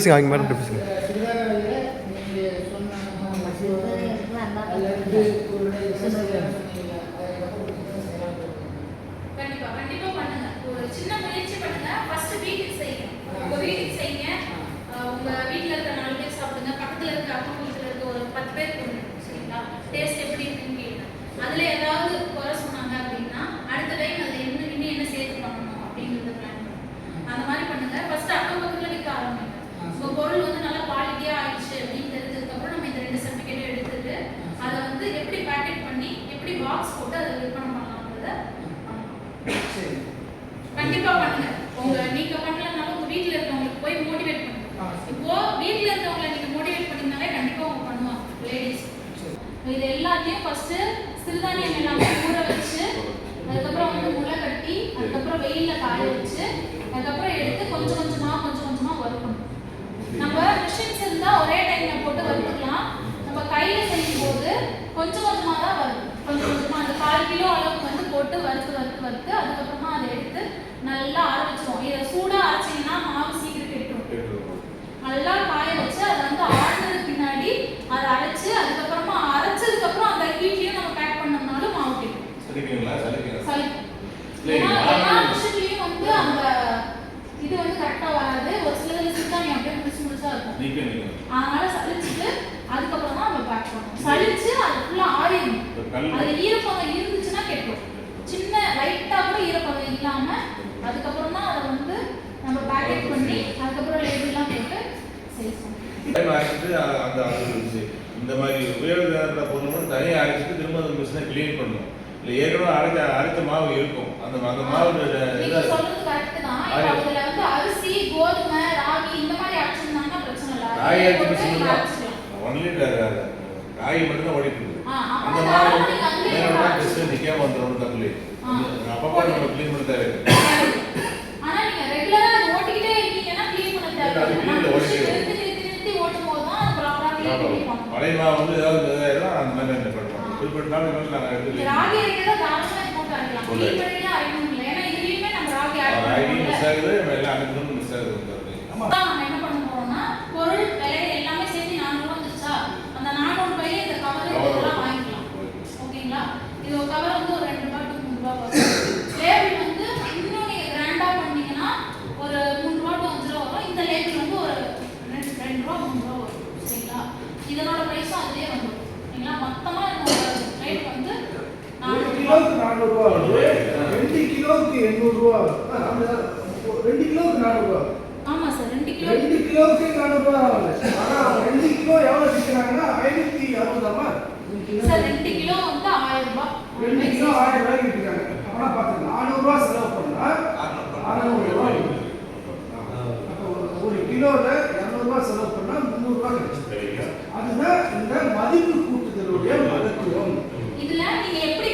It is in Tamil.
பேசுங்க, அவங்க மேடம் பேசுங்க. சின்ன முயற்சி பண்ணுங்க. ஃபர்ஸ்ட் வீட்டுக்கு செய்யுங்க. உங்க வீட்டுக்கு செய்யுங்க. உங்க வீட்ல இருக்க 4 பேர் சாப்பிடுங்க. பக்கத்துல இருக்க அக்கம் பக்கத்துல இருக்க ஒரு 10 பேர் கொடுங்க. சரிங்களா? டேஸ்ட் எப்படி இருக்குன்னு கேளுங்க. அதுல ஏதாவது குறை சொன்னாங்க அப்படின்னா அடுத்த டைம் அதுல இன்னும் என்ன சேர்த்து பண்ணணும் அப்படிங்கறத பிளான் பண்ணுங்க. அந்த மாதிரி பண்ணுங்க. ஃபர்ஸ்ட் அக்கம் பக்கத்துல விற்க ஆரம்பிங்க. உங்க பொருள் வந்து நல்லா குவாலிட்டியா ஆயிடுச்சு அப்படின்னு தெரிஞ்சதுக்கு அப்புறம் நம்ம இந்த 2 சர்டிபிகேட் எடுத்துட்டு அதை வந்து எப்படி பேக்கெட் பண்ணி எப்படி பாக்ஸ் போட்டு அதை விற்பனை பண்ணலாம்ன்றத கண்டிப்பா பண்ணுங்க. நீங்க பண்ணலனாலும் உங்க வீட்ல இருக்கவங்களுக்கு போய் மோட்டிவேட் பண்ணுங்க. இப்போ வீட்ல இருக்கவங்களை நீங்க மோட்டிவேட் பண்ணீங்கனாலே கண்டிப்பா அவங்க பண்ணுவாங்க லேடிஸ். இது எல்லாத்தையும் ஃபர்ஸ்ட் சிறுதானியம் எல்லாமே ஊற வச்சு அதுக்கப்புறம் வந்து முளை கட்டி அதுக்கப்புறம் வெயில்ல காய வச்சு அதுக்கப்புறம் எடுத்து கொஞ்சம் கொஞ்சமா வறுக்கணும். நம்ம மிஷின்ஸ் இருந்தா ஒரே டைம்ல போட்டு வறுக்கலாம். நம்ம கையில செய்யும் போது கொஞ்சம் கொஞ்சமா தான் வரும். கொஞ்சமா அந்த 1/4 கிலோ அளவுக்கு வந்து போட்டு வறுத்து அதுக்கப்புறமா அதை எடுத்து நல்லா ஆற வச்சிருவோம். இதை சூடா அரைச்சிங்கன்னா மாவு சீக்கிரம் கெட்டுரும். நல்லா காய வச்சு அதை வந்து ஆறுனதுக்கு பின்னாடி அதை அரைச்சு அதுக்கப்புறமா அரைச்சதுக்கப்புறம் அந்த ஹீட்லயும் நம்ம பேக் பண்ணோம்னாலும் மாவு கெட்டுரும். எல்லா மிஷின்லயும் வந்து அந்த இது வந்து கரெக்டா வராது. ஒரு சிலதுல சிறுதானியம் அப்படியே முழுசா இருக்கும். அதனால சலிச்சுட்டு அதுக்கப்புறம் தான் நம்ம பேக் பண்ணணும். சலிச்சு அது ஃபுல்லா ஆறிடணும். அது ஈரப்பதம் இருந்துச்சுன்னா கெட்டுரும். சின்ன லைட்டா கூட ஈரப்பதம் இல்லாம அதுக்கப்புறம் தான் அதை வந்து நம்ம பேக்கெட் பண்ணி அதுக்கப்புறம் லேபிள்லாம் போட்டு செய்யணும். இந்த மாதிரி உபயோகப்படுற பொருள் தனியாக அரைச்சிட்டு திரும்ப அந்த மிஷினை கிளீன் பண்ணணும். இல்லை ஏற்கனவே அரைச்ச மாவு இருக்கும். அந்த மாவு சொல்றது கரெக்ட் தான். அதுல வந்து அரிசி கோதுமை ராகி இந்த மாதிரி அரைச்சிருந்தாங்கன்னா பிரச்சனை இல்லை. ராகி அரைச்சி மிஷின் 1 லிட்டர் ராகி மட்டும் தான் ஓடிட்டு இருக்கு. அந்த மாவு நிற்காம வந்துடும் தம்பி. அப்பப்போ நம்ம கிளீன் பண்ண தேவை. ஆனா நீங்க ரெகுலரா அதை ஓட்டிக்கிட்டே இருக்கீங்கன்னா கிளீன் பண்ண தேவை. நிறுத்தி ஓட்டும் போது தான் ப்ராப்பரா கிளீன் பண்ணுவோம். பழைய மாவு வந்து ஏதாவது அந்த மாதிரி என்ன பண்ணுவோம். குறிப்பிட்ட நாள் நாங்கள் எடுத்து ராகி அரைக்கிறத தாராளமாக போட்டு அரைக்கலாம். கிளீன் பண்ணியே அரைக்கணும் இல்லை. ஏன்னா இதுலயுமே நம்ம ராகி மிஸ் ஆகுது. எல்லாம் அனைத்தும் மிஸ் ஆகுது. நம்ம என்ன பண்ண போறோம்னா பொருள் விலை எல்லாமே சேர்த்து 400 வந்துச்சா அந்த 400 ரூபாயில இந்த கவர் இதெல்லாம் வாங்கிக்கலாம். ஓகேங்களா? இது ஒரு கவர் வந்து ஒரு 2 ரூபாய் to 3 ரூபாய் வரும். லேபிள் வந்து இன்னும் நீங்க கிராண்டா பண்ணீங்கன்னா ஒரு 3 ரூபாய் to 5 ரூபாய் வரும். இந்த லேபிள் வந்து ஒரு 2 ரூபாய் 3 ரூபாய் வரும். சரிங்களா? இதனோட பிரைஸும் அதுலயே வந்துடும். சரிங்களா? மொத்தமா ரேட் வந்து 400 கிலோக்கு 400 ரூபாய் வருது. 2 கிலோக்கு 800 ரூபாய் வரும். 2 கிலோக்கு 400 ரூபாய். ஆமா சார் 2 கிலோக்கு 400 ரூபாய் வருது. ஆனா 2 கிலோ எவ்வளவு விற்கிறாங்கன்னா 560 சார் 2 கிலோ வந்து 1000 ரூபாய். 2 கிலோ 1000 ரூபாய்க்கு விற்கிறாங்க. அப்பனா பாத்து 400 ரூபாய் செலவு பண்ணா 600 ரூபாய். அப்ப ஒரு கிலோல 200 ரூபாய் செலவு பண்ணா 300 ரூபாய் கிடைக்கும். அதுதான் இந்த மதிப்பு கூட்டுதலுடைய மகத்துவம். இதுல நீங்க எப்படி